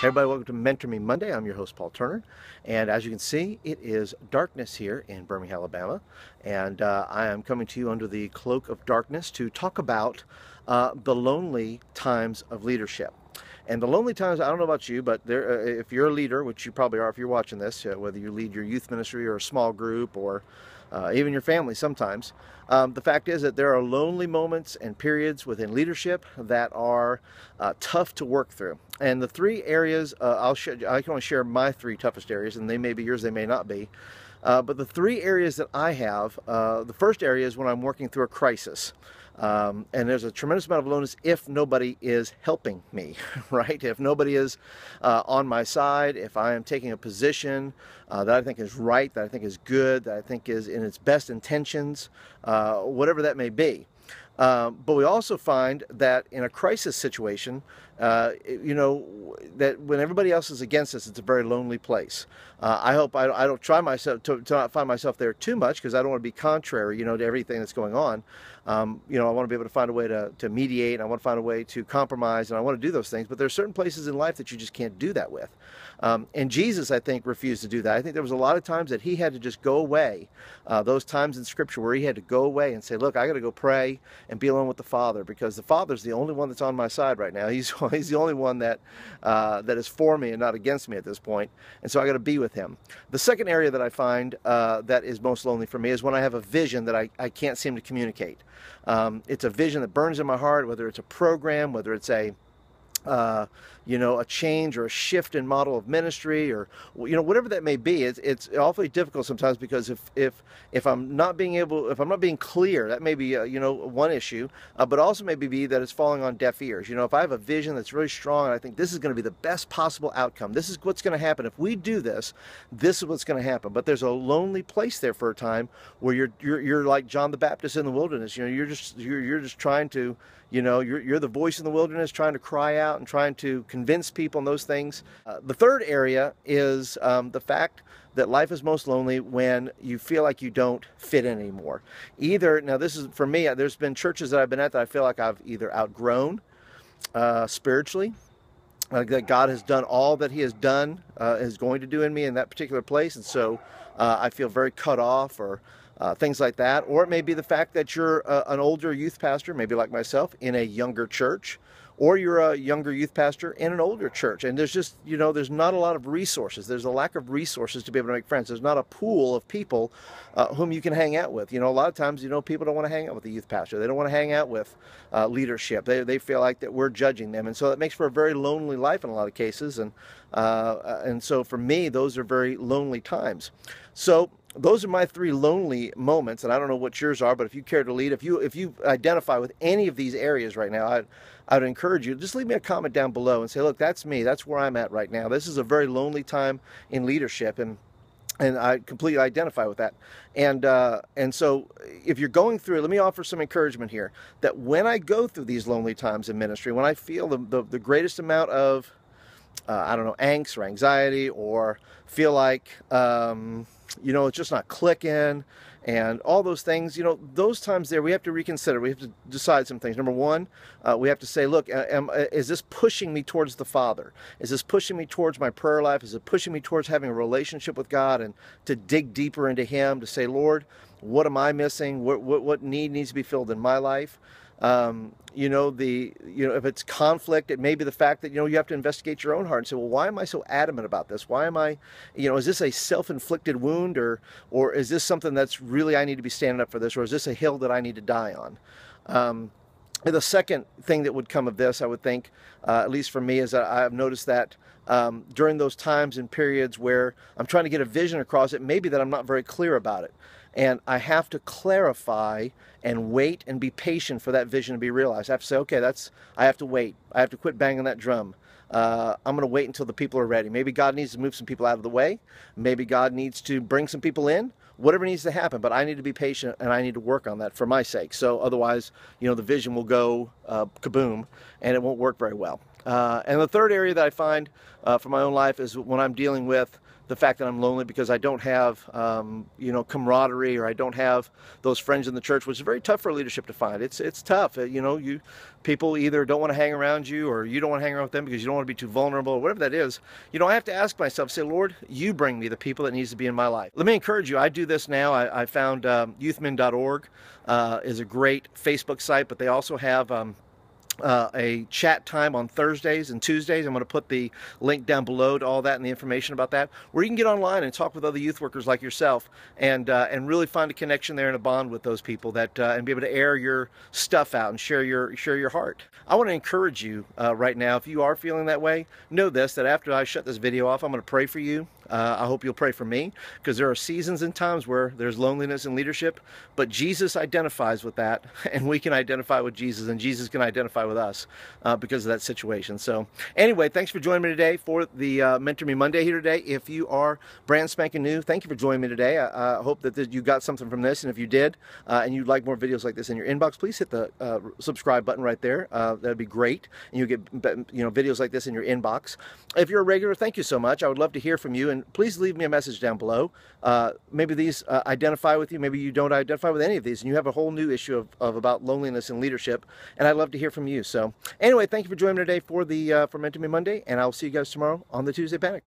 Hey everybody, welcome to Mentor Me Monday. I'm your host, Paul Turner. And as you can see, it is darkness here in Birmingham, Alabama. And I am coming to you under the cloak of darkness to talk about the lonely times of leadership. And the lonely times, I don't know about you, but if you're a leader, which you probably are if you're watching this, whether you lead your youth ministry or a small group or even your family sometimes, the fact is that there are lonely moments and periods within leadership that are tough to work through. And the three areas, I can only share my three toughest areas, and they may be yours, they may not be. But the three areas that I have, the first area is when I'm working through a crisis. And there's a tremendous amount of loneliness if nobody is helping me, right? If nobody is on my side, if I am taking a position that I think is right, that I think is good, that I think is in its best intentions, whatever that may be. But we also find that in a crisis situation, that when everybody else is against us, it's a very lonely place. I hope I don't try myself to not find myself there too much, because I don't want to be contrary, to everything that's going on. I want to be able to find a way to mediate, and I want to find a way to compromise, and I want to do those things. But there are certain places in life that you just can't do that with. And Jesus, I think, refused to do that. I think there was a lot of times that he had to just go away. Those times in Scripture where he had to go away and say, look, I got to go pray and be alone with the Father, because the Father's the only one that's on my side right now. He's the only one that is for me and not against me at this point. And so I got to be with him. The second area that I find that is most lonely for me is when I have a vision that I can't seem to communicate. It's a vision that burns in my heart, whether it's a program, whether it's a change or a shift in model of ministry, or whatever that may be. It's awfully difficult sometimes, because if I'm not being clear, that may be one issue, but also maybe be that it's falling on deaf ears. If I have a vision that's really strong and I think this is going to be the best possible outcome, this is what's going to happen if we do this, this is what's going to happen. But there's a lonely place there for a time where you're like John the Baptist in the wilderness. You're just trying to, you're the voice in the wilderness, trying to cry out and trying to convince people and those things. The third area is the fact that life is most lonely when you feel like you don't fit in anymore. Now this is, for me, there's been churches that I've been at that I feel like I've either outgrown spiritually, that God has done all that he has done, is going to do in me in that particular place, and so I feel very cut off, or things like that. Or it may be the fact that you're an older youth pastor, maybe like myself, in a younger church, or you're a younger youth pastor in an older church, and there's just, there's not a lot of resources. There's a lack of resources to be able to make friends. There's not a pool of people whom you can hang out with. A lot of times, people don't want to hang out with the youth pastor. They don't want to hang out with leadership. They feel like that we're judging them, and so that makes for a very lonely life in a lot of cases. And so for me, those are very lonely times. So those are my three lonely moments, and I don't know what yours are, but if you care to lead, if you identify with any of these areas right now, I would encourage you, just leave me a comment down below and say, look, that's me. That's where I'm at right now. This is a very lonely time in leadership, and I completely identify with that. And so if you're going through it, let me offer some encouragement here, that when I go through these lonely times in ministry, when I feel the greatest amount of, angst or anxiety, or feel like, it's just not clicking, and all those things, those times there, we have to reconsider. We have to decide some things. Number one, we have to say, look, is this pushing me towards the Father? Is this pushing me towards my prayer life? Is it pushing me towards having a relationship with God, and to dig deeper into him, to say, Lord, what am I missing? What need needs to be filled in my life? If it's conflict, it may be the fact that, you have to investigate your own heart and say, well, why am I so adamant about this? Why am I, is this a self-inflicted wound, or is this something that's really, I need to be standing up for this, or is this a hill that I need to die on? The second thing that would come of this, I would think, at least for me, is that I've noticed that during those times and periods where I'm trying to get a vision across, it may be that I'm not very clear about it. And I have to clarify and wait and be patient for that vision to be realized. I have to say, okay, I have to wait. I have to quit banging that drum. I'm going to wait until the people are ready. Maybe God needs to move some people out of the way. Maybe God needs to bring some people in. Whatever needs to happen, but I need to be patient, and I need to work on that for my sake. So otherwise, the vision will go kaboom, and it won't work very well. And the third area that I find for my own life is when I'm dealing with the fact that I'm lonely because I don't have, camaraderie, or I don't have those friends in the church, which is very tough for leadership to find. It's tough. People either don't want to hang around you, or you don't want to hang around with them because you don't want to be too vulnerable, or whatever that is. I have to ask myself, say, Lord, you bring me the people that needs to be in my life. Let me encourage you. I do this now. I found youthmin.org is a great Facebook site, but they also have a chat time on Thursdays and Tuesdays. I'm going to put the link down below to all that and the information about that, where you can get online and talk with other youth workers like yourself, and really find a connection there and a bond with those people, that and be able to air your stuff out and share your heart. I want to encourage you right now, if you are feeling that way, know this, that after I shut this video off, I'm going to pray for you. I hope you'll pray for me, because there are seasons and times where there's loneliness in leadership, but Jesus identifies with that, and we can identify with Jesus, and Jesus can identify with us because of that situation. So anyway, thanks for joining me today for the Mentor Me Monday here today. If you are brand spanking new, thank you for joining me today. I hope that you got something from this, and if you did, and you'd like more videos like this in your inbox, please hit the subscribe button right there. That'd be great, and you'll get videos like this in your inbox. If you're a regular, thank you so much. I would love to hear from you, and please leave me a message down below. Maybe these identify with you, maybe you don't identify with any of these, and you have a whole new issue of about loneliness and leadership, and I'd love to hear from you. So anyway, thank you for joining me today for the Mentor Me Monday, and I'll see you guys tomorrow on the Tuesday Panic.